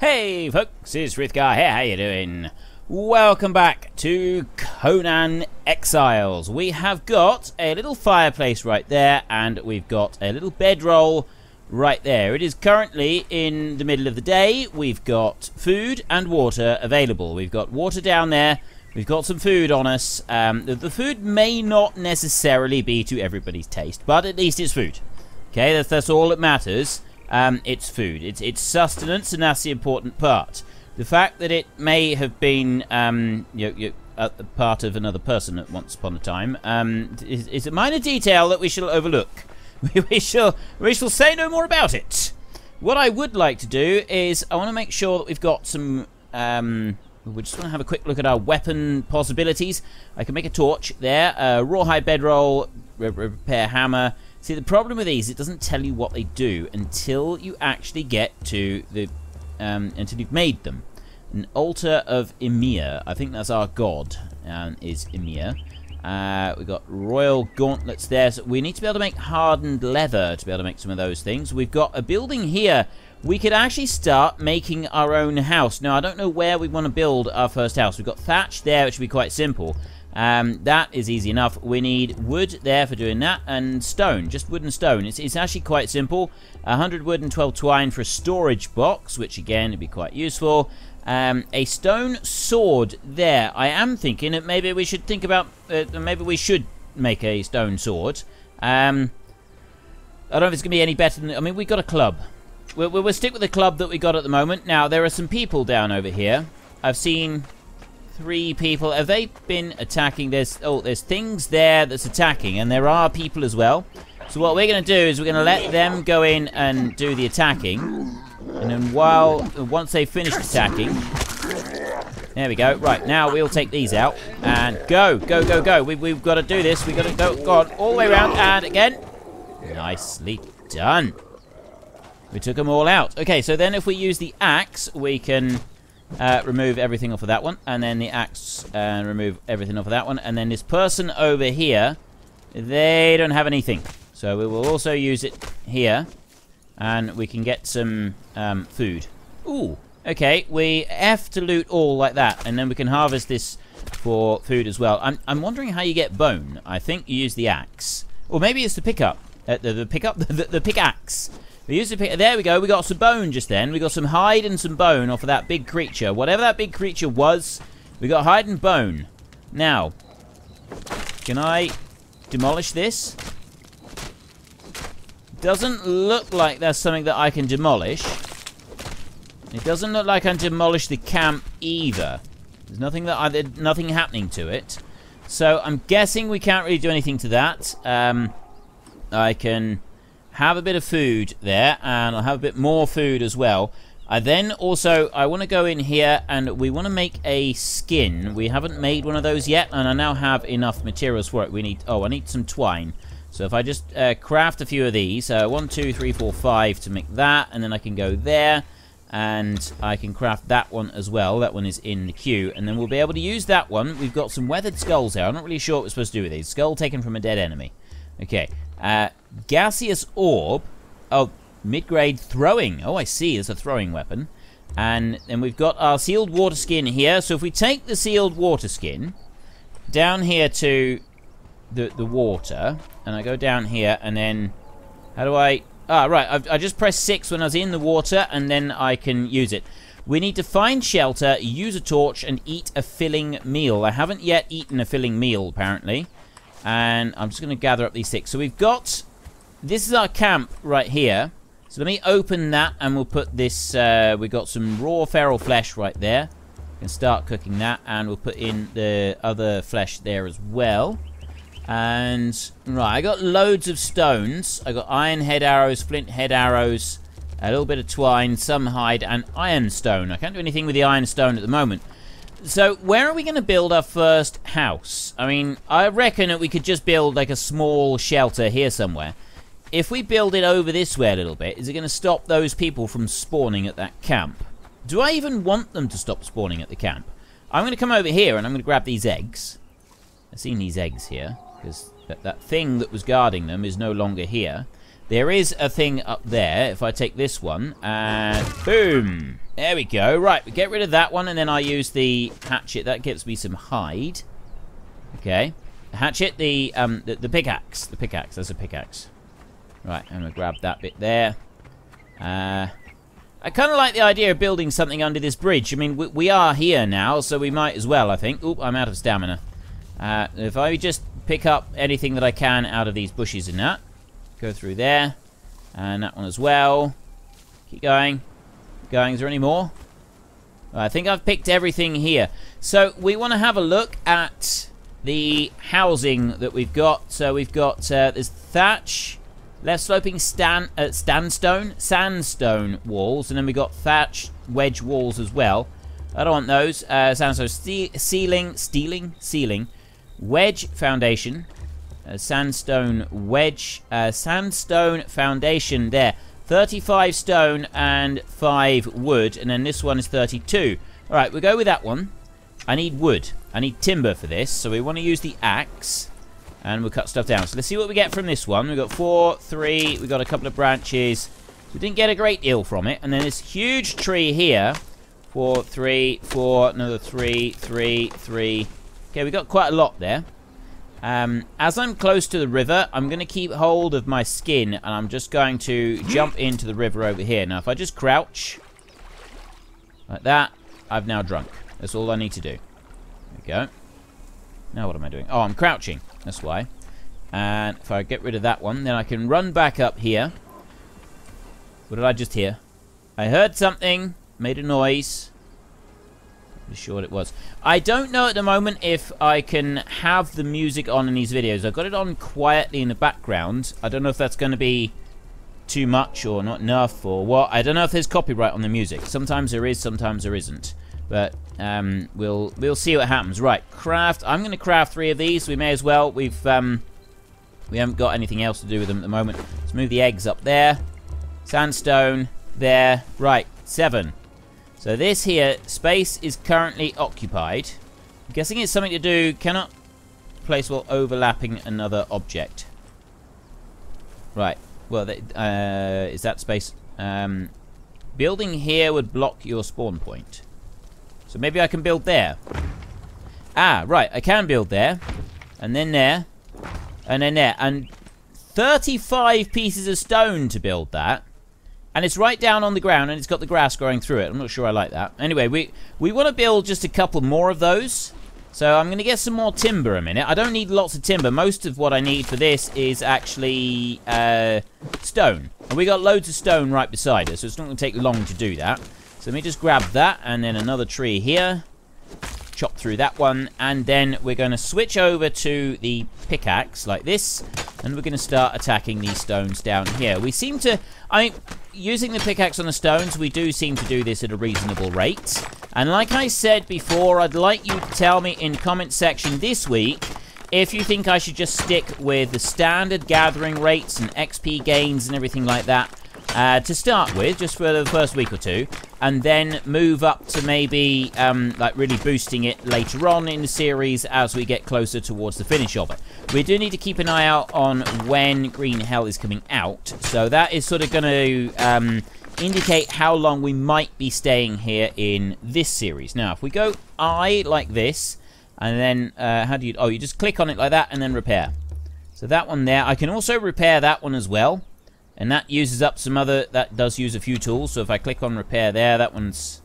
Hey folks, it's Frithgar here, how you doing? Welcome back to Conan Exiles. We have got a little fireplace right there, and we've got a little bedroll right there. It is currently in the middle of the day. We've got food and water available. We've got water down there. We've got some food on us. The food may not necessarily be to everybody's taste, but at least it's food. Okay, that's all that matters. It's food. It's sustenance, and that's the important part. The fact that it may have been part of another person at once upon a time is a minor detail that we shall overlook. we shall say no more about it. What I would like to do is I want to make sure that we've got some. We just want to have a quick look at our weapon possibilities. I can make a torch there, rawhide bedroll, repair hammer. See, the problem with these, it doesn't tell you what they do until you actually get to the, until you've made them. An altar of Ymir, I think that's our god, is Ymir. We've got royal gauntlets there, so we need to be able to make hardened leather to be able to make some of those things. We've got a building here. We could actually start making our own house. Now, I don't know where we want to build our first house. We've got thatch there, which would be quite simple. That is easy enough. We need wood there for doing that, and stone, just wood and stone. It's actually quite simple. 100 wood and 12 twine for a storage box, which again would be quite useful. A stone sword there. I am thinking that maybe we should think about, maybe we should make a stone sword. I don't know if it's going to be any better than, I mean, we've got a club. We'll stick with the club that we got at the moment. Now, there are some people down over here. I've seen 3 people. Have they been attacking? There's things there that's attacking, and there are people as well. So what we're going to do is we're going to let them go in and do the attacking, and then once they finish attacking, there we go. Right, now we'll take these out and go. We've got to do this. We've got to go on all the way around, and again, nicely done. We took them all out. Okay, so then if we use the axe, we can remove everything off of that one, and then the axe remove everything off of that one, and then this person over here, they don't have anything, so we will also use it here, and we can get some food. Ooh, okay, we have to loot all like that, and then we can harvest this for food as well. I'm wondering how you get bone. I think you use the axe, or maybe it's the pickup, the pickaxe. We used to pick. There we go. We got some bone just then. We got some hide and some bone off of that big creature. Whatever that big creature was, we got hide and bone. Now, can I demolish this? Doesn't look like that's something that I can demolish. It doesn't look like I can demolish the camp either. There's nothing nothing happening to it. So I'm guessing we can't really do anything to that. I can have a bit of food there, and I'll have a bit more food as well. I want to go in here, and we want to make a skin. We haven't made one of those yet, and I now have enough materials for it. I need some twine. So if I just craft a few of these, 1, 2, 3, 4, 5 to make that, and then I can go there, and I can craft that one as well. That one is in the queue, and then we'll be able to use that one. We've got some weathered skulls here. I'm not really sure what we're supposed to do with these. Skull taken from a dead enemy. Okay. Gaseous orb. Oh, mid-grade throwing. Oh, I see. It's a throwing weapon. And then we've got our sealed water skin here. So if we take the sealed water skin down here to the water, and I go down here, and then how do I... Ah, right. I just pressed 6 when I was in the water, and then I can use it. We need to find shelter, use a torch, and eat a filling meal. I haven't yet eaten a filling meal, apparently. And I'm just going to gather up these sticks. So we've got... This is our camp right here. So let me open that, and we'll put this... we've got some raw feral flesh right there. We can start cooking that, and we'll put in the other flesh there as well. And... Right, I got loads of stones. I got iron head arrows, flint head arrows, a little bit of twine, some hide, and ironstone. I can't do anything with the ironstone at the moment. So, where are we going to build our first house? I mean, I reckon that we could just build like a small shelter here somewhere. If we build it over this way a little bit, is it going to stop those people from spawning at that camp? Do I even want them to stop spawning at the camp? I'm going to come over here and I'm going to grab these eggs. I've seen these eggs here, because that thing that was guarding them is no longer here. There is a thing up there. If I take this one, and boom! There we go. Right, we get rid of that one, and then I use the hatchet. That gives me some hide. Okay. The hatchet, the pickaxe. The pickaxe. There's a pickaxe. Right, I'm going to grab that bit there. I kind of like the idea of building something under this bridge. I mean, we are here now, so we might as well, I think. Oop, I'm out of stamina. If I just pick up anything that I can out of these bushes and that. Go through there. And that one as well. Keep going. Going. Is there any more? I think I've picked everything here. So we want to have a look at the housing that we've got. So we've got there's thatch, left sloping sandstone walls, and then we've got thatch wedge walls as well. I don't want those. Sandstone ceiling, wedge foundation, sandstone wedge, sandstone foundation there. 35 stone and 5 wood, and then this one is 32. Alright, we'll go with that one. I need wood. I need timber for this, so we want to use the axe, and we'll cut stuff down. So let's see what we get from this one. We've got 4, 3, we've got a couple of branches. We didn't get a great deal from it, and then this huge tree here. 4, 3, 4, another 3, 3, 3. Okay, we got quite a lot there. As I'm close to the river, I'm going to keep hold of my skin, and I'm just going to jump into the river over here. Now, if I just crouch, like that, I've now drunk. That's all I need to do. There we go. Now what am I doing? Oh, I'm crouching. That's why. And if I get rid of that one, then I can run back up here. What did I just hear? I heard something, made a noise. Pretty sure what it was. I don't know at the moment if I can have the music on in these videos. I've got it on quietly in the background. I don't know if that's going to be too much or not enough or what. I don't know if there's copyright on the music. Sometimes there is, sometimes there isn't. But we'll see what happens. Right, craft. I'm going to craft 3 of these. We may as well. We haven't got anything else to do with them at the moment. Let's move the eggs up there. Sandstone there. Right, 7. So this here, space is currently occupied. I'm guessing it's something to do, cannot place while overlapping another object. Right, well, is that space? Building here would block your spawn point. So maybe I can build there. Ah, right, I can build there. And then there. And then there. And 35 pieces of stone to build that. And it's right down on the ground, and it's got the grass growing through it. I'm not sure I like that. Anyway, we want to build just a couple more of those. So I'm going to get some more timber a minute. I don't need lots of timber. Most of what I need for this is actually stone. And we got loads of stone right beside us, so it's not going to take long to do that. So let me just grab that, and then another tree here. Chop through that one, and then we're going to switch over to the pickaxe like this, and we're going to start attacking these stones down here. We seem to, using the pickaxe on the stones, we do seem to do this at a reasonable rate. And like I said before, I'd like you to tell me in the comment section this week if you think I should just stick with the standard gathering rates and XP gains and everything like that to start with, just for the first week or two, and then move up to maybe like really boosting it later on in the series as we get closer towards the finish of it. We do need to keep an eye out on when Green Hell is coming out, so that is sort of going to indicate how long we might be staying here in this series. Now, if we go I like this, and then how do you, oh, you just click on it like that and then repair. So that one there, I can also repair that one as well. And that uses up some other, that does use a few tools. So if I click on repair there, that one's,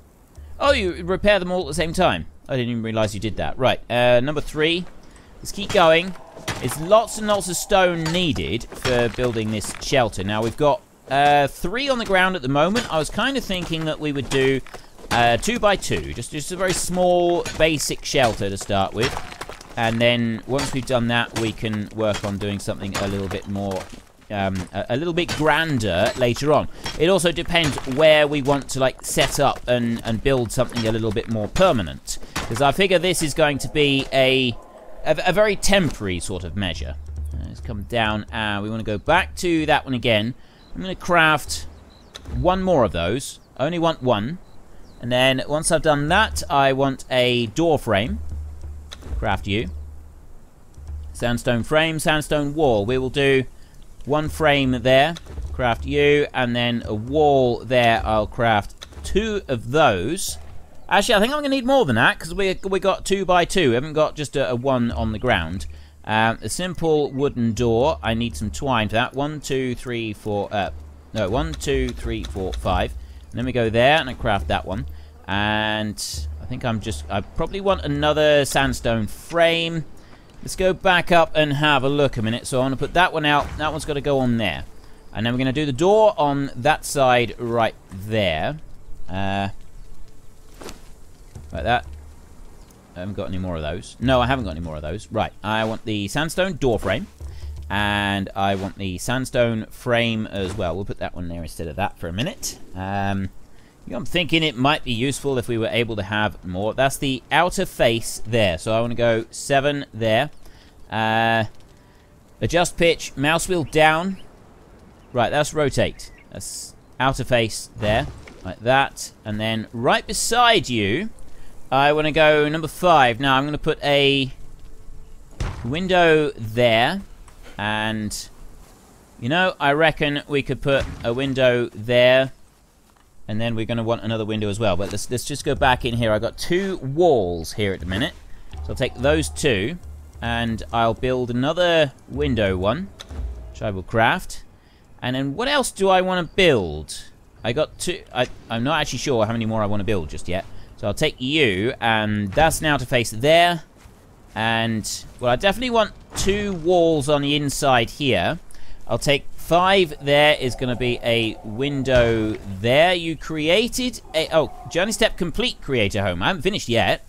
oh, you repair them all at the same time. I didn't even realize you did that. Right, number 3. Let's keep going. It's lots and lots of stone needed for building this shelter. Now we've got 3 on the ground at the moment. I was kind of thinking that we would do 2 by 2. Just a very small, basic shelter to start with. And then once we've done that, we can work on doing something a little bit more a little bit grander later on. It also depends where we want to like set up and build something a little bit more permanent, because I figure this is going to be a very temporary sort of measure. Let's come down, and we want to go back to that one again. I'm going to craft 1 more of those. I only want 1, and then once I've done that, I want a door frame. Craft you. Sandstone frame, sandstone wall. We will do 1 frame there, craft you, and then a wall there, I'll craft 2 of those. Actually, I think I'm going to need more than that, because we got 2 by 2. We haven't got just a 1 on the ground. A simple wooden door. I need some twine for that. 1, 2, 3, 4... no, 1, 2, 3, 4, 5. And then we go there, and I craft that one. And I think I probably want another sandstone frame. Let's go back up and have a look a minute. So I want to put that one out. That one's got to go on there. And then we're going to do the door on that side right there. Like that. I haven't got any more of those. No, I haven't got any more of those. Right. I want the sandstone door frame. And I want the sandstone frame as well. We'll put that one there instead of that for a minute. I'm thinking it might be useful if we were able to have more. That's the outer face there. So I want to go 7 there. Adjust pitch. Mouse wheel down. Right, that's rotate. That's outer face there. Like that. And then right beside you, I want to go number 5. Now I'm going to put a window there. And, you know, I reckon we could put a window there. And then we're going to want another window as well. But let's just go back in here. I've got 2 walls here at the minute. So I'll take those 2. And I'll build another window one, which I will craft. And then what else do I want to build? I got 2. I'm not actually sure how many more I want to build just yet. So I'll take you. And that's now to face there. And, well, I definitely want 2 walls on the inside here. I'll take 5 there is going to be a window there. You created a... Oh, journey step complete, create a home. I haven't finished yet.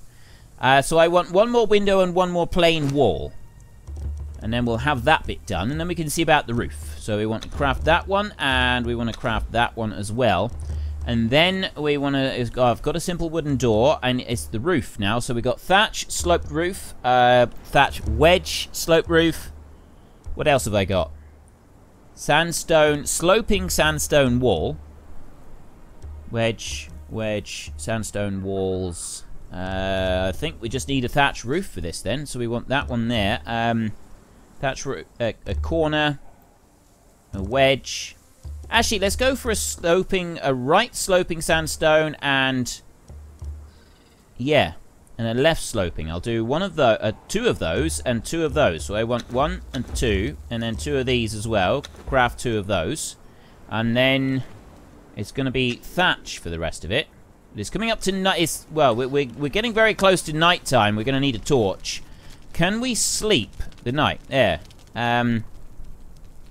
So I want 1 more window and 1 more plain wall. And then we'll have that bit done. And then we can see about the roof. So we want to craft that one. And we want to craft that one as well. And then we want to... I've got a simple wooden door, and it's the roof now. So we've got thatch, sloped roof, thatch wedge, sloped roof. What else have I got? Sandstone, sloping sandstone wall. Wedge, sandstone walls. I think we just need a thatch roof for this then. So we want that one there. Thatch roof, a corner, a wedge. Actually, let's go for a right sloping sandstone and, yeah, and a left sloping. I'll do 2 of those and 2 of those. So I want 1 and 2, and then 2 of these as well. Craft 2 of those, and then it's going to be thatch for the rest of it. It's coming up to night. Well, we're getting very close to night time. We're going to need a torch. Can we sleep the night? There.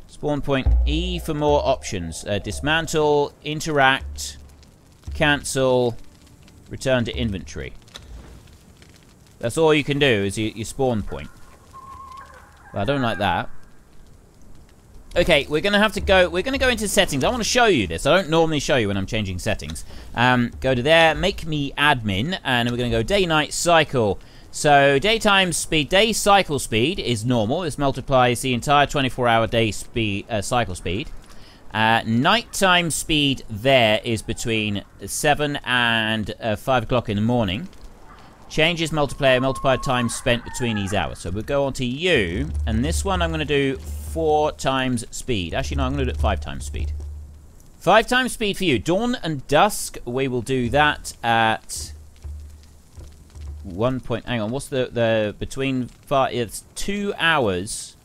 Spawn point E for more options. Dismantle, interact, cancel, return to inventory. That's all you can do is your spawn point. Well, I don't like that. Okay, we're going to have to go... We're going to go into settings. I want to show you this. I don't normally show you when I'm changing settings. Go to there, make me admin, and we're going to go day-night cycle. So, daytime speed, day cycle speed is normal. This multiplies the entire 24-hour day speed, cycle speed. Nighttime speed there is between 7 and 5 o'clock in the morning. Changes multiplied time spent between these hours. So, we'll go on to you, and this one I'm going to do 4 times speed. Actually, no, I'm going to do it 5 times speed. 5 times speed for you. Dawn and Dusk, we will do that at... 1 point, hang on, what's the between 5, it's 2 hours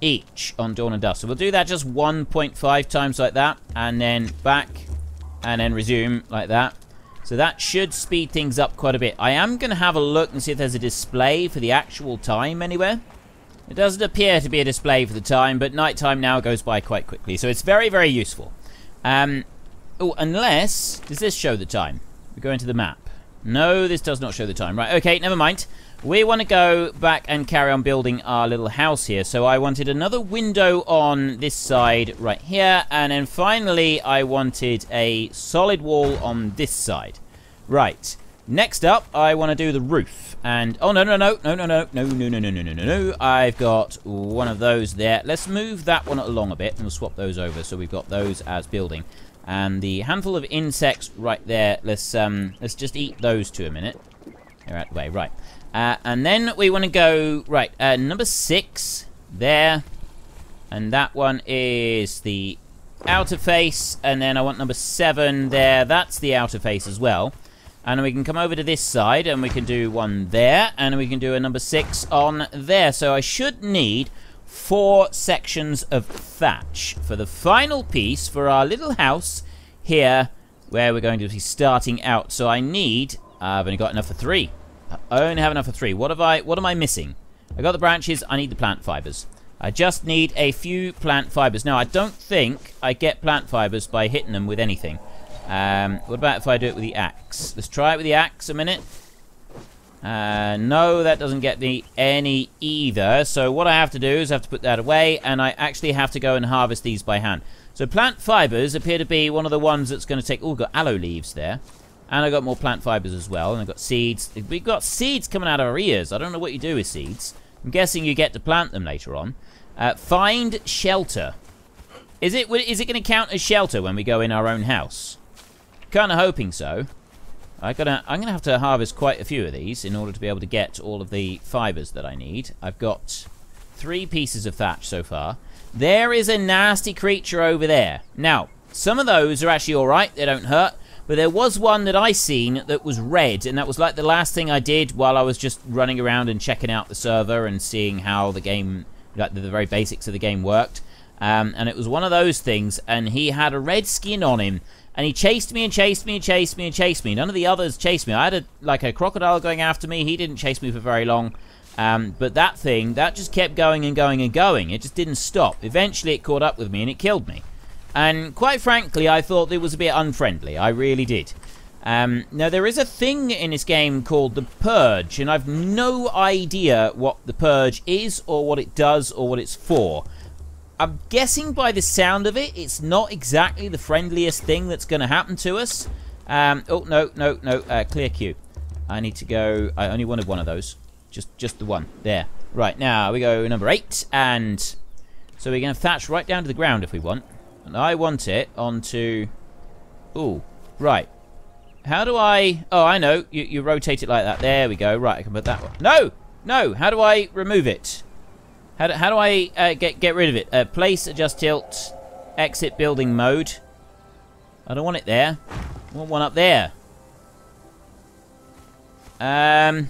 each on Dawn and Dusk. So we'll do that just 1.5 times like that, and then back, and then resume like that. So that should speed things up quite a bit. I am going to have a look and see if there's a display for the actual time anywhere. It doesn't appear to be a display for the time, but nighttime now goes by quite quickly. So it's very, very useful. Oh, unless, does this show the time? We go into the map. No, this does not show the time. Right, okay, never mind. We want to go back and carry on building our little house here. So I wanted another window on this side right here. And then finally, I wanted a solid wall on this side. Right. Next up, I want to do the roof. And, oh, no. I've got one of those there. Let's move that one along a bit, and we'll swap those over. So we've got those as building. And the handful of insects right there, let's just eat those 2 a minute. They're out of the way, right. And then we want to go, right, number 6 there. And that one is the outer face, and then I want number 7 there. That's the outer face as well. And we can come over to this side, and we can do one there, and we can do a number 6 on there. So I should need 4 sections of thatch for the final piece for our little house here, where we're going to be starting out. So I need, I've only got enough for 3. I only have enough for 3. What am I missing? I got the branches, I need the plant fibers. I just need a few plant fibers. Now, I don't think I get plant fibers by hitting them with anything. What about if I do it with the axe? Let's try it with the axe a minute. No, that doesn't get me any either. So what I have to do is I have to put that away, and I actually have to go and harvest these by hand. So plant fibers appear to be one of the ones that's going to take... Oh, we've got aloe leaves there. And I got more plant fibers as well. And I've got seeds. We've got seeds coming out of our ears. I don't know what you do with seeds. I'm guessing you get to plant them later on. Find shelter. Is it going to count as shelter when we go in our own house? Kind of hoping so. I'm gonna have to harvest quite a few of these in order to be able to get all of the fibers that I need. I've got 3 pieces of thatch so far. There is a nasty creature over there. Now, some of those are actually alright, they don't hurt, but there was one that I seen that was red, and that was like the last thing I did while I was just running around and checking out the server and seeing how the game, like the very basics of the game worked. And it was one of those things, and he had a red skin on him. And he chased me and chased me and chased me and chased me. None of the others chased me. I had a crocodile going after me. He didn't chase me for very long. But that thing, that just kept going and going and going. It just didn't stop. Eventually it caught up with me and it killed me. And quite frankly, I thought it was a bit unfriendly. I really did. Now, there is a thing in this game called the Purge. And I've no idea what the Purge is or what it does or what it's for. I'm guessing by the sound of it, it's not exactly the friendliest thing that's going to happen to us. Oh, no. Clear queue. I need to go... I only wanted one of those. Just the one. There. Right, now we go number 8. And so we're going to thatch right down to the ground if we want. And I want it onto... Ooh, right. How do I... Oh, I know. You rotate it like that. There we go. Right, I can put that one. No! How do I remove it? How do I get rid of it? Place, adjust tilt, exit building mode. I don't want it there. I want one up there. That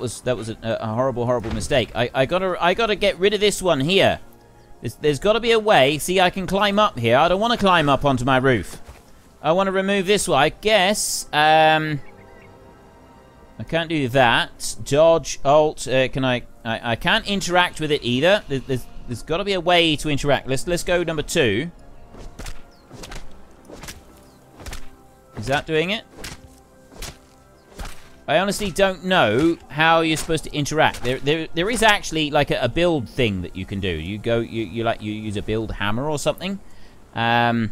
was a horrible mistake. I gotta get rid of this one here. There's got to be a way. See, I can climb up here. I don't want to climb up onto my roof. I want to remove this one. I guess. I can't do that. Dodge, Alt. Can I can't interact with it either. There's got to be a way to interact. Let's go number 2. Is that doing it? I honestly don't know how you're supposed to interact. There is actually like a build thing that you can do. You use a build hammer or something. And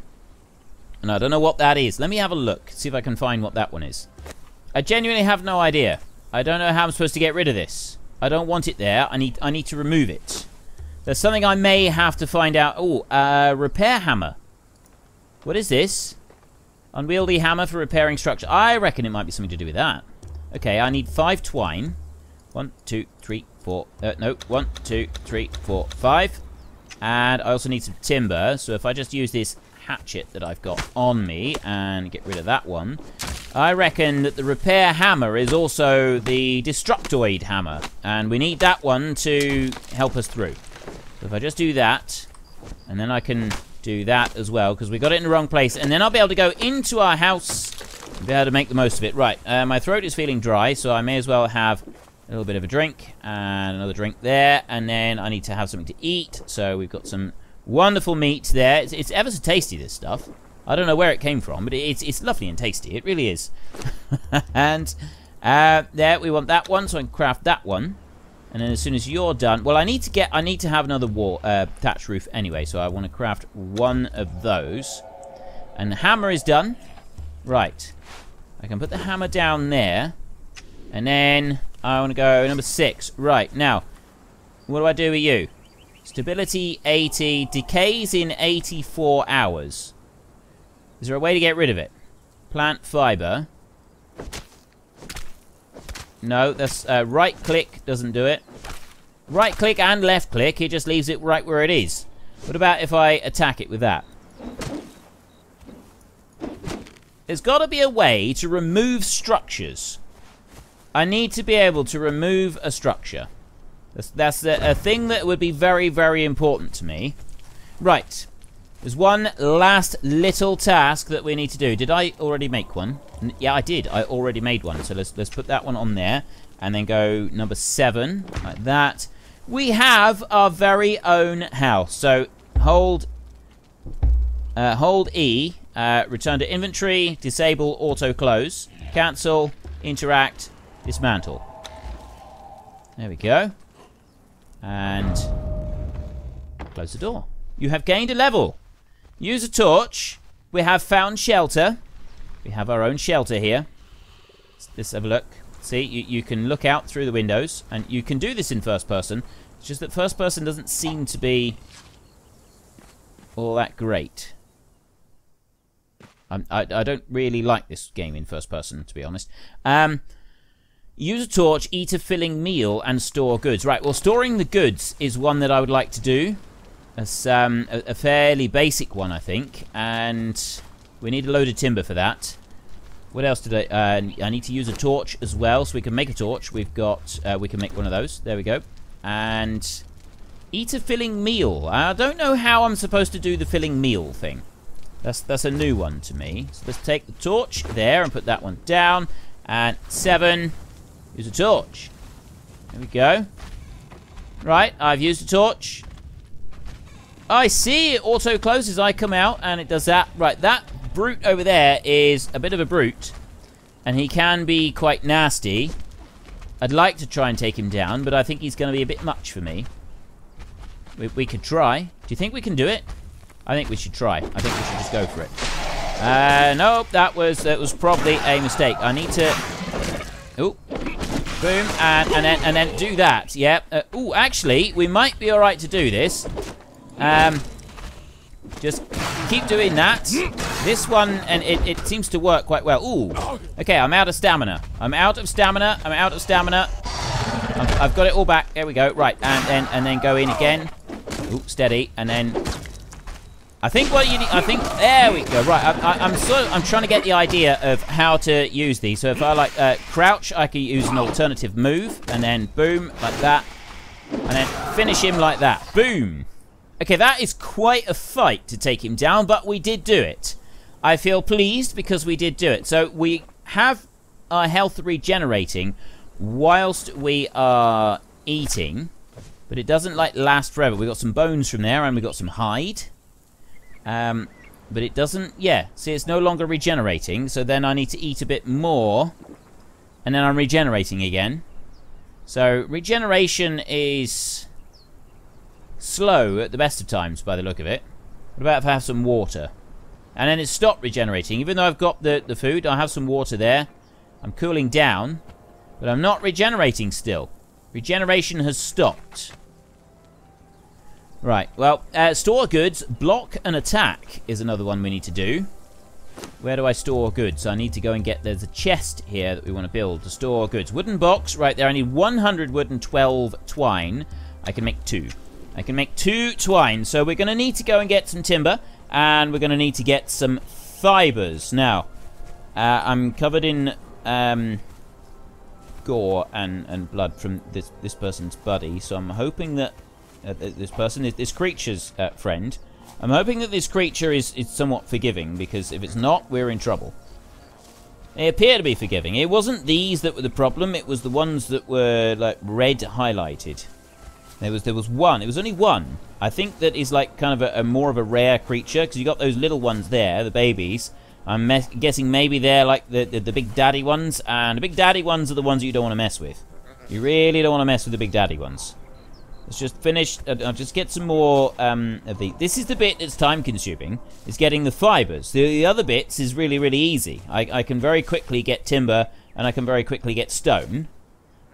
I don't know what that is. Let me have a look. See if I can find what that one is. I genuinely have no idea. I don't know how I'm supposed to get rid of this. I don't want it there. I need to remove it. There's something I may have to find out. Oh, repair hammer. What is this? Unwieldy hammer for repairing structure. I reckon it might be something to do with that. Okay, I need 5 twine. 1, 2, 3, 4. No, 1, 2, 3, 4, 5. And I also need some timber. So if I just use this hatchet that I've got on me and get rid of that one, I reckon that the repair hammer is also the destructoid hammer, and we need that one to help us through. So if I just do that, and then I can do that as well, because we got it in the wrong place, and then I'll be able to go into our house and be able to make the most of it. Right, my throat is feeling dry, so I may as well have a little bit of a drink, and another drink there, and then I need to have something to eat. So we've got some wonderful meat there. It's ever so tasty, this stuff. I don't know where it came from, but it's lovely and tasty. It really is. And there, we want that one, so I can craft that one. And then as soon as you're done, well, I need to have another wall thatch roof anyway, so I want to craft one of those. And the hammer is done. Right. I can put the hammer down there. And then I want to go number 6. Right, now, what do I do with you? Stability 80, decays in 84 hours. Is there a way to get rid of it? Plant fiber. No, that's right click doesn't do it. Right click and left click, it just leaves it right where it is. What about if I attack it with that? There's got to be a way to remove structures. I need to be able to remove a structure. That's a thing that would be very, very important to me. Right. There's one last little task that we need to do. Did I already make one? Yeah, I did. I already made one. So let's put that one on there. And then go number 7. Like that. We have our very own house. So hold E. Return to inventory. Disable auto close. Cancel. Interact. Dismantle. There we go. And close the door. You have gained a level. Use a torch. We have found shelter. We have our own shelter here. Let's have a look. See, you can look out through the windows, and you can do this in first person. It's just that first person doesn't seem to be all that great. I don't really like this game in first person, to be honest. Use a torch, eat a filling meal, and store goods. Right, well, storing the goods is one that I would like to do. It's a fairly basic one, I think. And we need a load of timber for that. What else did I need to use a torch as well, so we can make a torch. We've got, we can make one of those. There we go. And eat a filling meal. I don't know how I'm supposed to do the filling meal thing. That's a new one to me. So let's take the torch there and put that one down. And 7, use a torch. There we go. Right, I've used a torch. I see it auto closes. I come out and it does that. Right, that brute over there is a bit of a brute. And he can be quite nasty. I'd like to try and take him down, but I think he's going to be a bit much for me. We could try. Do you think we can do it? I think we should try. I think we should just go for it. Nope, that was probably a mistake. I need to... Oh, boom, and then do that. Yep. Oh, actually, we might be all right to do this. Just keep doing that. This one, and it seems to work quite well. Ooh. Okay, I'm out of stamina. I'm out of stamina. I've got it all back. There we go. Right, and then go in again. Ooh, steady, and then... I think what you need... I think... There we go. Right, I'm trying to get the idea of how to use these. So if I, like, crouch, I can use an alternative move. And then, boom, like that. And then finish him like that. Boom. Okay, that is quite a fight to take him down, but we did do it. I feel pleased because we did do it. So we have our health regenerating whilst we are eating. But it doesn't, like, last forever. We got some bones from there, and we got some hide. But it doesn't, yeah. See, it's no longer regenerating, so then I need to eat a bit more. And then I'm regenerating again. So, regeneration is slow at the best of times, by the look of it. What about if I have some water? And then it stopped regenerating. Even though I've got the food, I have some water there. I'm cooling down. But I'm not regenerating still. Regeneration has stopped. Right, well, store goods, block and attack is another one we need to do. Where do I store goods? I need to go and get, there's a chest here that we want to build to store goods. Wooden box, right there, I need 100 wood and 12 twine. I can make 2. I can make 2 twine, so we're going to need to go and get some timber, and we're going to need to get some fibers. Now, I'm covered in gore and blood from this person's buddy, so I'm hoping that this creature's friend. I'm hoping that this creature is somewhat forgiving, because if it's not, we're in trouble. They appear to be forgiving. It wasn't these that were the problem, it was the ones that were, like, red highlighted. There was one. It was only one. I think that is, like, kind of a more of a rare creature, because you got those little ones there, the babies. I'm guessing maybe they're, like, the big daddy ones, and the big daddy ones are the ones you don't want to mess with. You really don't want to mess with the big daddy ones. Let's just finish. I'll just get some more of the... This is the bit that's time-consuming. Is getting the fibers. The other bits is really, really easy. I can very quickly get timber, and I can very quickly get stone.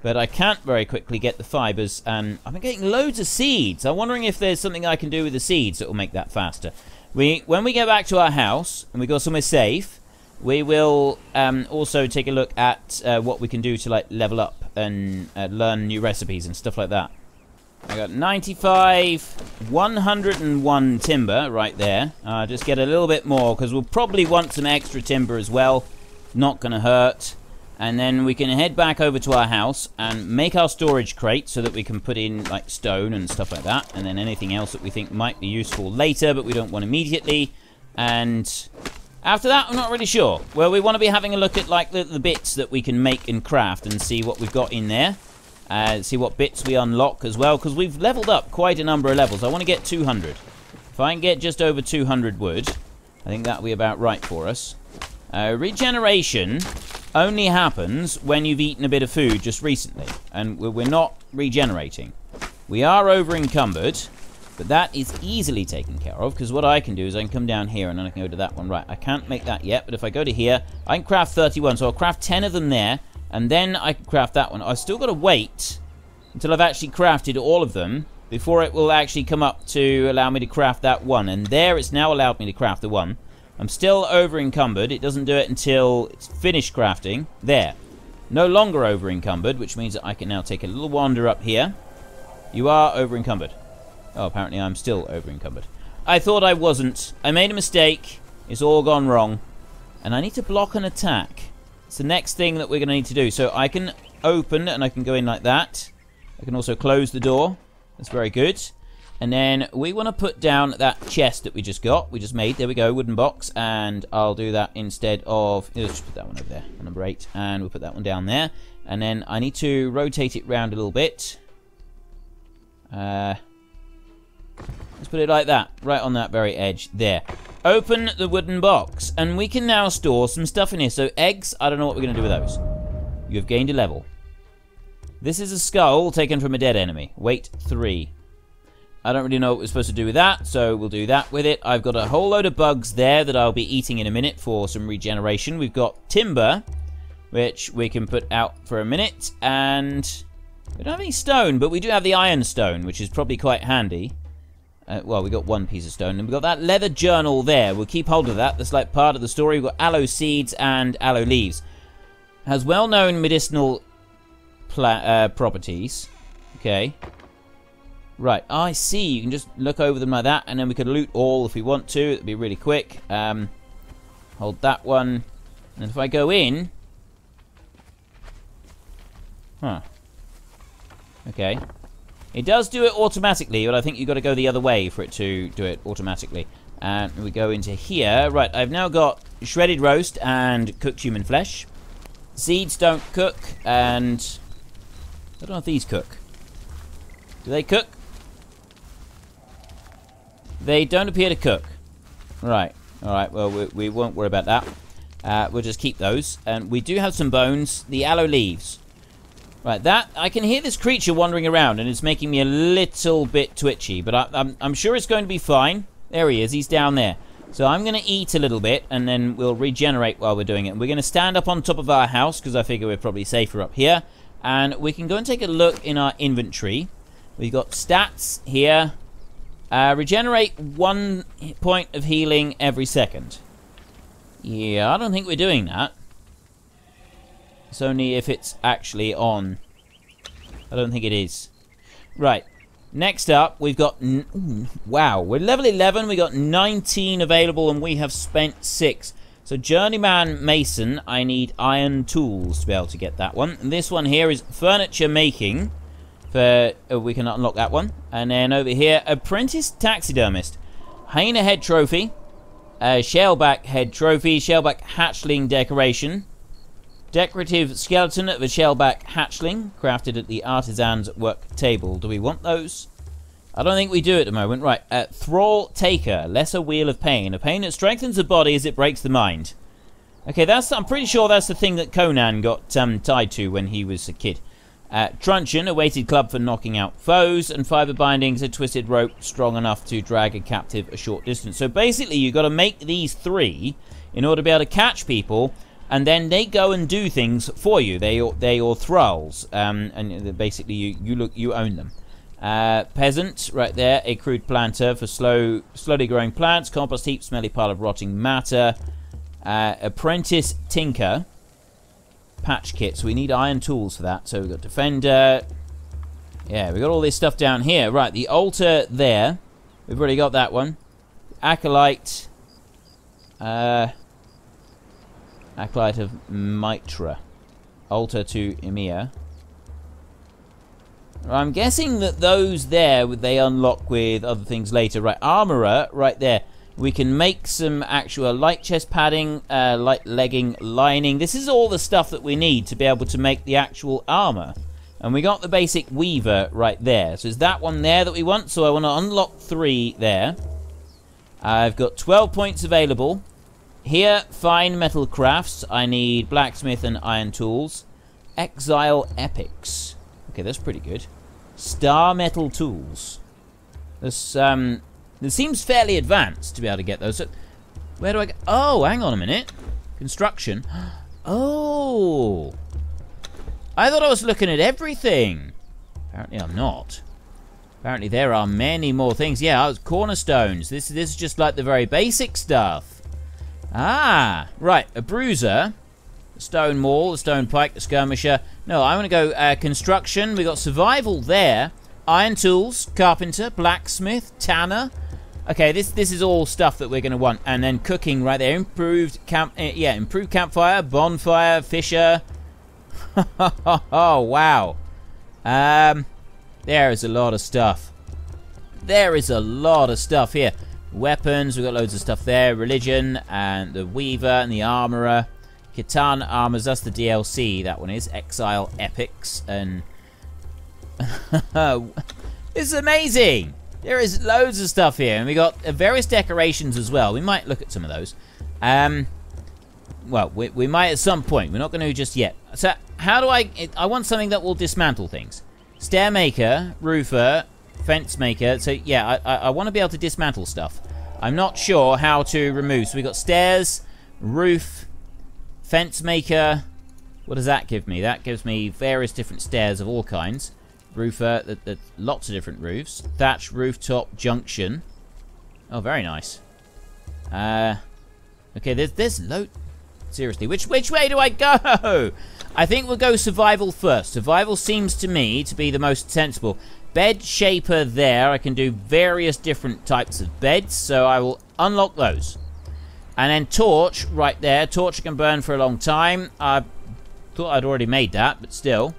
But I can't very quickly get the fibers, and I'm getting loads of seeds. I'm wondering if there's something I can do with the seeds that will make that faster. When we get back to our house, and we go somewhere safe, we will also take a look at what we can do to, like, level up and learn new recipes and stuff like that. I got 95, 101 timber right there. Just get a little bit more because we'll probably want some extra timber as well. Not going to hurt. And then we can head back over to our house and make our storage crate so that we can put in like stone and stuff like that. And then anything else that we think might be useful later but we don't want immediately. And after that, I'm not really sure. Well, we want to be having a look at like the bits that we can make and craft and see what we've got in there. See what bits we unlock as well, because we've leveled up quite a number of levels. I want to get 200. If I can get just over 200 wood, I think that'll be about right for us. Regeneration only happens when you've eaten a bit of food just recently, and we're not regenerating. We are over encumbered, but that is easily taken care of, because what I can do is I can come down here and then I can go to that one. Right, I can't make that yet, but if I go to here, I can craft 31, so I'll craft 10 of them there. And then I can craft that one. I've still got to wait until I've actually crafted all of them before it will actually come up to allow me to craft that one. And there it's now allowed me to craft the one. I'm still over encumbered. It doesn't do it until it's finished crafting. There. No longer over encumbered, which means that I can now take a little wander up here. You are over encumbered. Oh, apparently I'm still over encumbered. I thought I wasn't. I made a mistake. It's all gone wrong. And I need to block an attack. It's the next thing that we're going to need to do. So I can open and I can go in like that. I can also close the door. That's very good. And then we want to put down that chest that we just got. We just made. There we go. Wooden box. And I'll do that instead of... Let's just put that one over there. Number 8. And we'll put that one down there. And then I need to rotate it round a little bit. Let's put it like that. Right on that very edge. There. Open the wooden box, and we can now store some stuff in here. So eggs, I don't know what we're going to do with those. You have gained a level. This is a skull taken from a dead enemy. Weight 3. I don't really know what we're supposed to do with that, so we'll do that with it. I've got a whole load of bugs there that I'll be eating in a minute for some regeneration. We've got timber, which we can put out for a minute, and we don't have any stone, but we do have the iron stone, which is probably quite handy. Well, we got one piece of stone, and we've got that leather journal there. We'll keep hold of that. That's like part of the story. We've got aloe seeds and aloe leaves. Has well-known medicinal properties. Okay. Right. Oh, I see. You can just look over them like that, and then we could loot all if we want to. It'd be really quick. Hold that one. And if I go in... Huh. Okay. It does do it automatically, but I think you've got to go the other way for it to do it automatically. And we go into here. Right, I've now got shredded roast and cooked human flesh. Seeds don't cook, and... I don't know if these cook. Do they cook? They don't appear to cook. Right. Alright, well, we won't worry about that. We'll just keep those. And we do have some bones. The aloe leaves. Right, that... I can hear this creature wandering around, and it's making me a little bit twitchy. But I'm sure it's going to be fine. There he is. He's down there. So I'm going to eat a little bit, and then we'll regenerate while we're doing it. And we're going to stand up on top of our house, because I figure we're probably safer up here. And we can go and take a look in our inventory. We've got stats here. Regenerate 1 point of healing every second. Yeah, I don't think we're doing that. It's only if it's actually on. I don't think it is. Right. Next up, we've got... wow, we're level 11. We got 19 available, and we have spent 6. So, Journeyman Mason, I need iron tools to be able to get that one. And this one here is furniture making. We can unlock that one. And then over here, Apprentice Taxidermist. Hyena head trophy. Shellback head trophy. Shellback hatchling decoration. Decorative skeleton of a shellback hatchling, crafted at the artisan's work table. Do we want those? I don't think we do at the moment. Right, Thrall Taker, lesser wheel of pain. A pain that strengthens the body as it breaks the mind. Okay, I'm pretty sure that's the thing that Conan got tied to when he was a kid. Truncheon, a weighted club for knocking out foes. And fiber bindings, a twisted rope strong enough to drag a captive a short distance. So basically, you've got to make these 3 in order to be able to catch people. And then they go and do things for you. They are thralls, and basically you own them. Peasant, right there, a crude planter for slowly growing plants. Compost heap, smelly pile of rotting matter. Apprentice tinker, patch kit. So we need iron tools for that. So we've got defender, Yeah, we got all this stuff down here. Right, the altar there. We've already got that one. Acolyte. Acolyte of Mitra. Altar to Emir. I'm guessing that those there, they unlock with other things later. Right, armorer, right there. We can make some actual light chest padding, light legging, lining. This is all the stuff that we need to be able to make the actual armor. And we got the basic weaver right there. So is that one there that we want? So I want to unlock 3 there. I've got 12 points available. Here, fine metal crafts. I need blacksmith and iron tools. Exile epics. Okay, that's pretty good. Star metal tools. This seems fairly advanced to be able to get those. So where do I go? Oh, hang on a minute. Construction. Oh. I thought I was looking at everything. Apparently I'm not. Apparently there are many more things. Yeah, cornerstones. This is just like the very basic stuff. Ah, right. A bruiser. A stone maul, a stone pike, a skirmisher. No, I want to go construction. We got survival there. Iron tools, carpenter, blacksmith, tanner. Okay, this is all stuff that we're going to want. And then cooking right there. Improved improved campfire, bonfire, fisher. Oh, wow. There is a lot of stuff. There is a lot of stuff here. Weapons, we've got loads of stuff there. Religion, and the weaver, and the armorer. Katana armors, that's the DLC, that one is. Exile epics, and... This is amazing! There is loads of stuff here, and we got various decorations as well. We might look at some of those. Well, we might at some point. We're not going to just yet. So, how do I want something that will dismantle things. Stair maker, roofer, fence maker. So, yeah, I want to be able to dismantle stuff. I'm not sure how to remove. So, we got stairs, roof, fence maker. What does that give me? That gives me various different stairs of all kinds. Roofer, lots of different roofs. Thatch, rooftop, junction. Oh, very nice. Okay, there's loads. Seriously, which way do I go? I think we'll go survival first. Survival seems to me to be the most sensible. Bed shaper there. I can do various different types of beds, so I will unlock those. And then torch right there. Torch can burn for a long time. I thought I'd already made that, but still.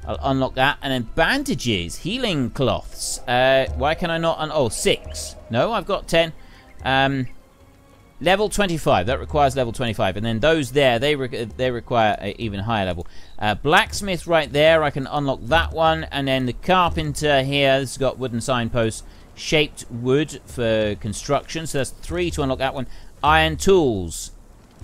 I'll unlock that. And then bandages, healing cloths. Why can I not? Oh, 6. No, I've got 10. Level 25. That requires level 25. And then those there, they require an even higher level. Blacksmith right there. I can unlock that one. And then the carpenter here. This has got wooden signposts. Shaped wood for construction. So that's 3 to unlock that one. Iron tools.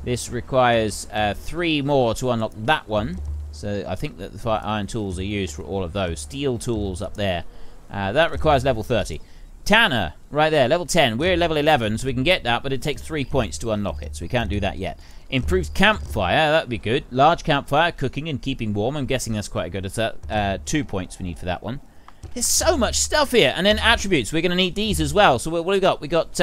This requires 3 more to unlock that one. So I think that the iron tools are used for all of those. Steel tools up there. That requires level 30. Tanner, right there, level 10. We're level 11, so we can get that, but it takes 3 points to unlock it, so we can't do that yet. Improved campfire, that would be good. Large campfire, cooking and keeping warm. I'm guessing that's quite good. It's 2 points we need for that one. There's so much stuff here. And then attributes, we're going to need these as well. So what have we got? We got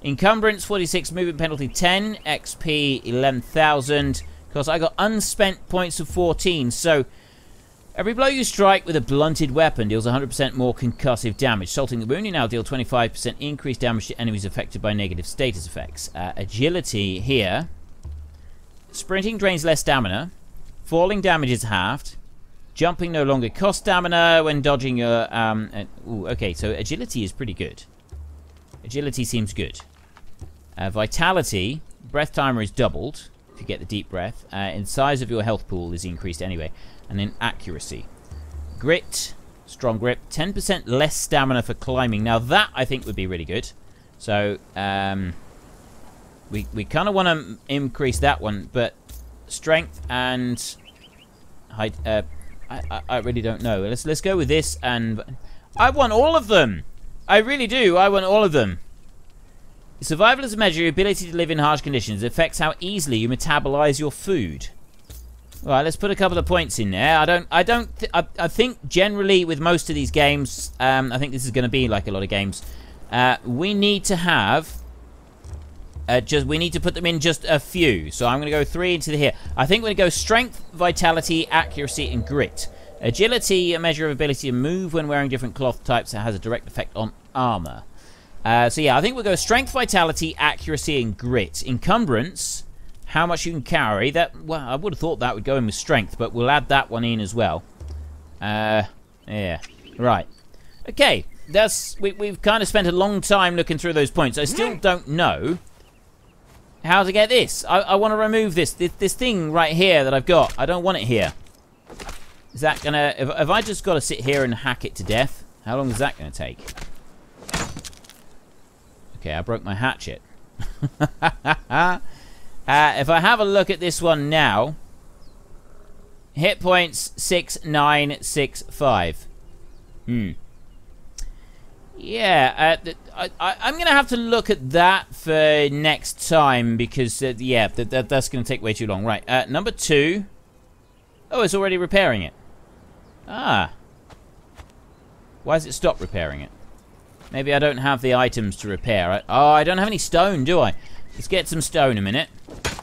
encumbrance 46, movement penalty 10, XP 11,000. Because I got unspent points of 14, so every blow you strike with a blunted weapon deals 100% more concussive damage. Salting the wound, you now deal 25% increased damage to enemies affected by negative status effects. Agility here. Sprinting drains less stamina. Falling damage is halved. Jumping no longer costs stamina when dodging your... okay, so agility is pretty good. Agility seems good. Vitality. Breath timer is doubled if you get the deep breath. And size of your health pool is increased anyway. And then accuracy. Grit, strong grip, 10% less stamina for climbing. Now that I think would be really good. So we kind of want to increase that one, but strength and height. I really don't know. Let's go with this, and I want all of them. I really do. I want all of them. Survival is a measure of your ability to live in harsh conditions. It affects how easily you metabolize your food. All right, let's put a couple of points in there. I think generally with most of these games, I think this is going to be like a lot of games. We need to have we need to put them in just a few. So I'm going to go 3 into here. I think we're going to go strength, vitality, accuracy, and grit. Agility, a measure of ability to move when wearing different cloth types that has a direct effect on armor. So yeah, I think we'll go strength, vitality, accuracy, and grit. Encumbrance, how much you can carry. That, well, I would have thought that would go in with strength, but we'll add that one in as well. Yeah, right. Okay, we've kind of spent a long time looking through those points. I still don't know how to get this. I want to remove this thing right here that I've got. I don't want it here. Is that gonna... Have I just got to sit here and hack it to death? How long is that going to take? Okay, I broke my hatchet. If I have a look at this one now... Hit points 6965. Yeah, I'm going to have to look at that for next time because, yeah, that's going to take way too long. Right, number 2. Oh, it's already repairing it. Ah. Why has it stopped repairing it? Maybe I don't have the items to repair. Oh, I don't have any stone, do I? Let's get some stone a minute.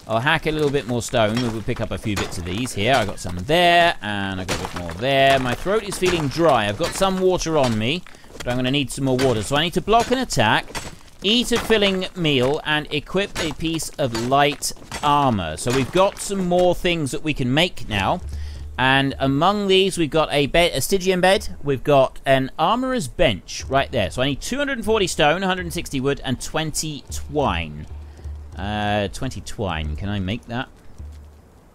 I'll hack a little bit more stone. We'll pick up a few bits of these here. I got some there, and I got a bit more there. My throat is feeling dry. I've got some water on me, but I'm going to need some more water. So I need to block an attack, eat a filling meal, and equip a piece of light armor. So we've got some more things that we can make now. And among these, we've got a Stygian bed. We've got an armorer's bench right there. So I need 240 stone, 160 wood, and 20 twine. 20 twine. Can I make that?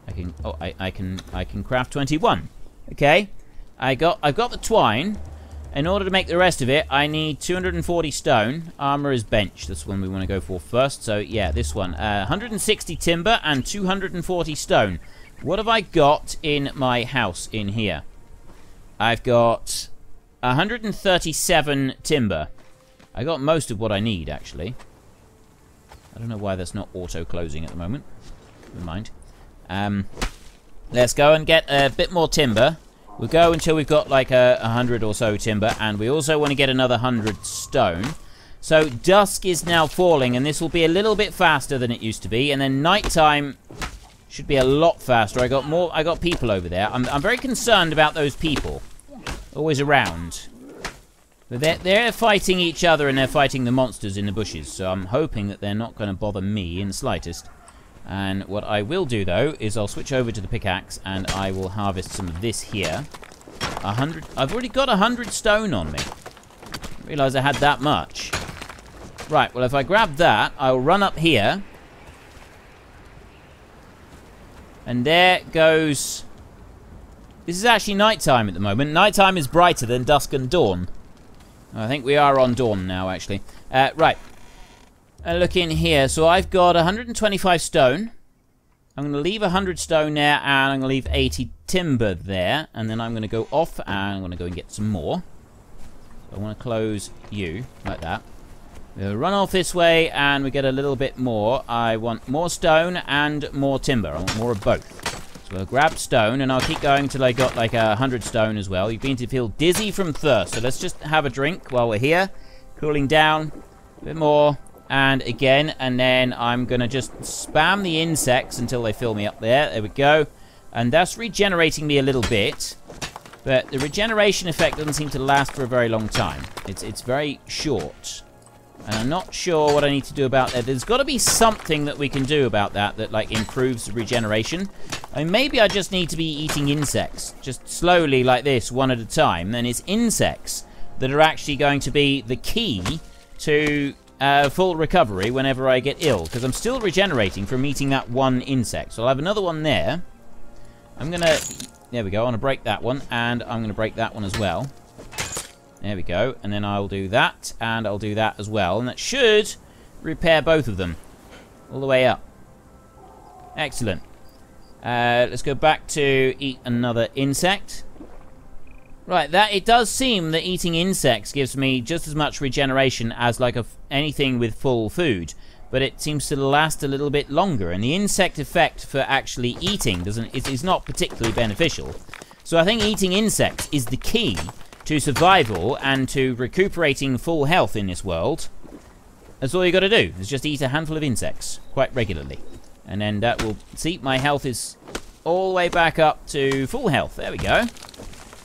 I can. Oh, I can craft 21. Okay. I've got the twine. In order to make the rest of it, I need 240 stone. Armorer's bench. That's the one we want to go for first. So yeah, this one. 160 timber and 240 stone. What have I got in my house in here? I've got 137 timber. I got most of what I need, actually. I don't know why that's not auto-closing at the moment. Never mind. Let's go and get a bit more timber. We'll go until we've got like 100 or so timber, and we also want to get another 100 stone. So dusk is now falling, and this will be a little bit faster than it used to be, and then nighttime should be a lot faster. I got people over there. I'm very concerned about those people. Always around. But they're fighting each other and they're fighting the monsters in the bushes. So I'm hoping that they're not going to bother me in the slightest. And what I will do, though, is I'll switch over to the pickaxe and I will harvest some of this here. 100. I've already got 100 stone on me. Didn't realise I had that much. Right, well, if I grab that, I'll run up here. And there goes... This is actually nighttime at the moment. Nighttime is brighter than dusk and dawn. I think we are on dawn now, actually. Right. Look in here. So I've got 125 stone. I'm going to leave 100 stone there, and I'm going to leave 80 timber there. And then I'm going to go off, and I'm going to go and get some more. So I want to close you, like that. We'll run off this way, and we get a little bit more. I want more stone and more timber. I want more of both. So we'll grab stone, and I'll keep going until I got like 100 stone as well. You've been to feel dizzy from thirst, so let's just have a drink while we're here. Cooling down, a bit more, and again, and then I'm going to just spam the insects until they fill me up there. There we go. And that's regenerating me a little bit, but the regeneration effect doesn't seem to last for a very long time. It's very short. And I'm not sure what I need to do about that. There's got to be something that we can do about that like improves the regeneration. I mean, maybe I just need to be eating insects, just slowly like this, one at a time. Then it's insects that are actually going to be the key to full recovery whenever I get ill, because I'm still regenerating from eating that one insect. So I'll have another one there. I'm gonna... There we go. I want to break that one, and I'm going to break that one as well. There we go, and then I'll do that, and I'll do that as well, and that should repair both of them all the way up. Excellent. Let's go back to eat another insect. Right, it does seem that eating insects gives me just as much regeneration as like anything with full food, but it seems to last a little bit longer, and the insect effect for actually eating is not particularly beneficial. So I think eating insects is the key to survival and to recuperating full health in this world. That's all you got to do, is just eat a handful of insects quite regularly. And then that will... See, my health is all the way back up to full health. There we go.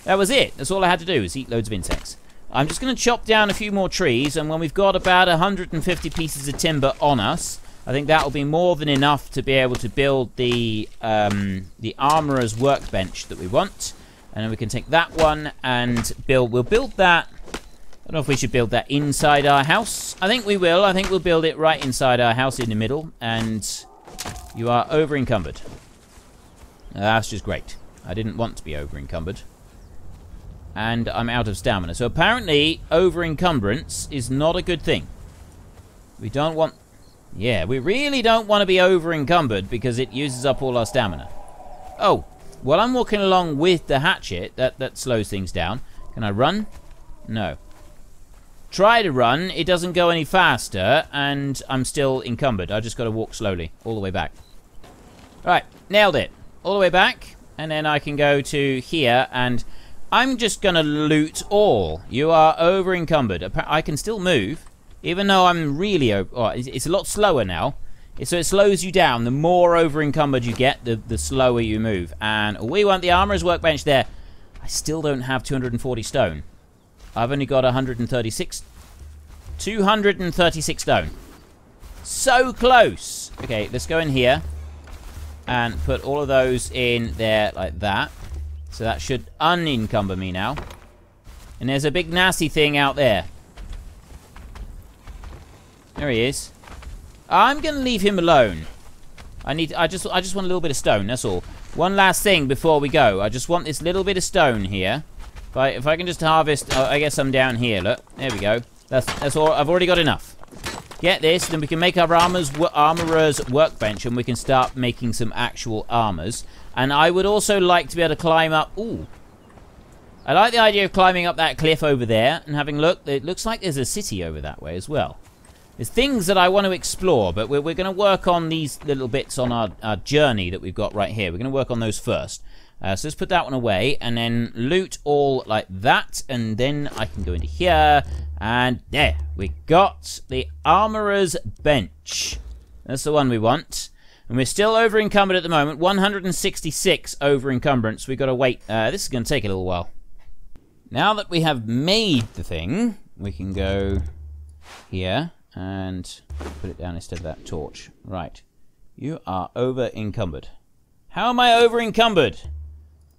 That was it. That's all I had to do, was eat loads of insects. I'm just going to chop down a few more trees, and when we've got about 150 pieces of timber on us, I think that will be more than enough to be able to build the armorer's workbench that we want. And then we can take that one and we'll build that. I don't know if we should build that inside our house. I think we will. I think we'll build it right inside our house in the middle. And you are over encumbered. That's just great. I didn't want to be over encumbered. And I'm out of stamina. So apparently over encumbrance is not a good thing. We don't want... Yeah, we really don't want to be over encumbered because it uses up all our stamina. Oh, while I'm walking along with the hatchet, that slows things down. Can I run? No. Try to run, it doesn't go any faster, and I'm still encumbered. I just got to walk slowly all the way back. Alright, nailed it. All the way back, and then I can go to here, and I'm just going to loot all. You are over encumbered. I can still move. Even though I'm really... Oh, it's a lot slower now. So it slows you down. The more over-encumbered you get, the slower you move. And we want the armorer's workbench there. I still don't have 240 stone. I've only got 136... 236 stone. So close. Okay, let's go in here. And put all of those in there like that. So that should unencumber me now. And there's a big nasty thing out there. There he is. I'm going to leave him alone. I just want a little bit of stone, that's all. One last thing before we go. I just want this little bit of stone here. If I can just harvest... Oh, I guess I'm down here, look. There we go. That's all. I've already got enough. Get this, then we can make our armorer's workbench, and we can start making some actual armors. And I would also like to be able to climb up... Ooh. I like the idea of climbing up that cliff over there and having a look. It looks like there's a city over that way as well. There's things that I want to explore, but we're going to work on these little bits on our journey that we've got right here. We're going to work on those first. So let's put that one away and then loot all like that. And then I can go into here. And there, we got the armorer's bench. That's the one we want. And we're still over encumbered at the moment. 166 over encumbrance. We've got to wait. This is going to take a little while. Now that we have made the thing, we can go here. And put it down instead of that torch. Right. You are over encumbered. How am I over encumbered?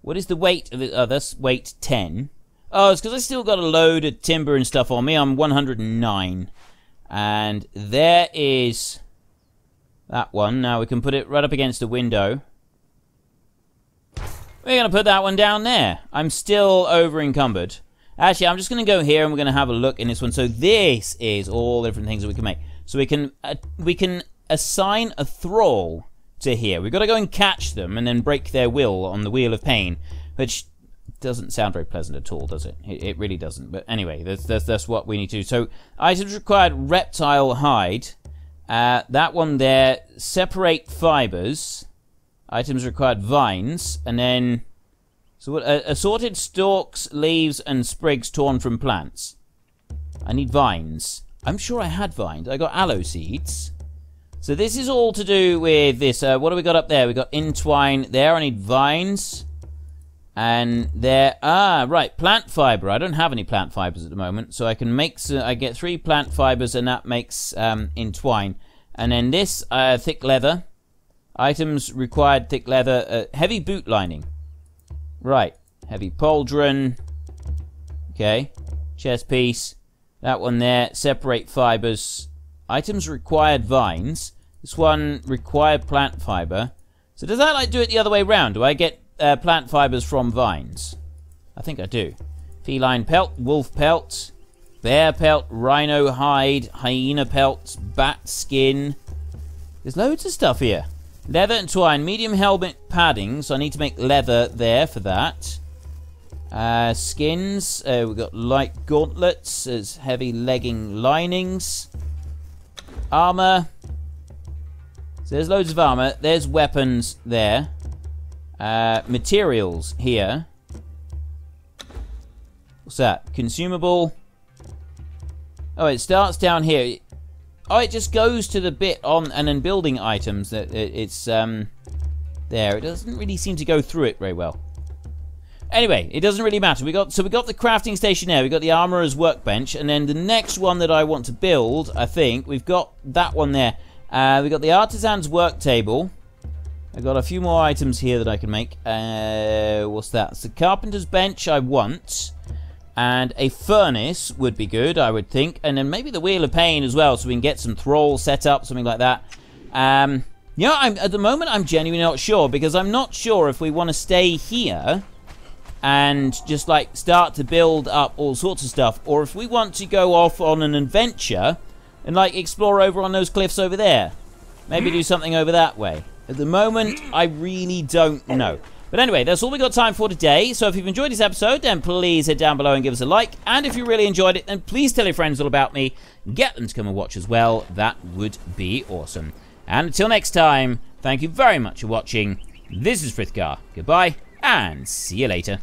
What is the weight of it? Oh, that's weight 10. Oh, it's because I still got a load of timber and stuff on me. I'm 109. And there is that one. Now we can put it right up against the window. We're going to put that one down there. I'm still over encumbered. Actually, I'm just going to go here and we're going to have a look in this one. So this is all the different things that we can make. So we can assign a thrall to here. We've got to go and catch them and then break their will on the Wheel of Pain, which doesn't sound very pleasant at all, does it? It really doesn't. But anyway, that's what we need to do. So items required: reptile hide. That one there. Separate fibers. Items required: vines, and then. So what, assorted stalks, leaves, and sprigs torn from plants. I need vines. I'm sure I had vines. I got aloe seeds. So this is all to do with this. What do we got up there? We got entwine there. I need vines. And there... Ah, right. Plant fiber. I don't have any plant fibers at the moment. So I can make... I get 3 plant fibers and that makes entwine. And then this, thick leather. Items required: thick leather. Heavy boot lining. Right, heavy pauldron. Okay, chest piece. That one there. Separate fibers. Items required: vines. This one required plant fiber. So does that like do it the other way around? Do I get plant fibers from vines? I think I do. Feline pelt, wolf pelt, bear pelt, rhino hide, hyena pelt, bat skin. There's loads of stuff here. Leather and twine, medium helmet padding, so I need to make leather there for that. Skins, we've got light gauntlets, there's heavy legging linings. Armor. So there's loads of armor, there's weapons there. Materials here. What's that? Consumable. Oh, it starts down here. Oh, it just goes to the bit on and then building items that it's there. It doesn't really seem to go through it very well. Anyway, it doesn't really matter. We got the crafting station there. We got the armorer's workbench, and then the next one that I want to build, I think we've got that one there. We got the artisan's work table. I got a few more items here that I can make. What's that? It's the carpenter's bench I want, and a furnace would be good, I would think, and then maybe the wheel of pain as well, so we can get some thrall set up, something like that. Yeah, at the moment I'm genuinely not sure, because I'm not sure if we want to stay here and just like start to build up all sorts of stuff, or if we want to go off on an adventure and like explore over on those cliffs over there. Maybe do something over that way. At the moment, I really don't know. But anyway, that's all we got time for today. So if you've enjoyed this episode, then please head down below and give us a like. And if you really enjoyed it, then please tell your friends all about me. Get them to come and watch as well. That would be awesome. And until next time, thank you very much for watching. This is Frithgar. Goodbye, and see you later.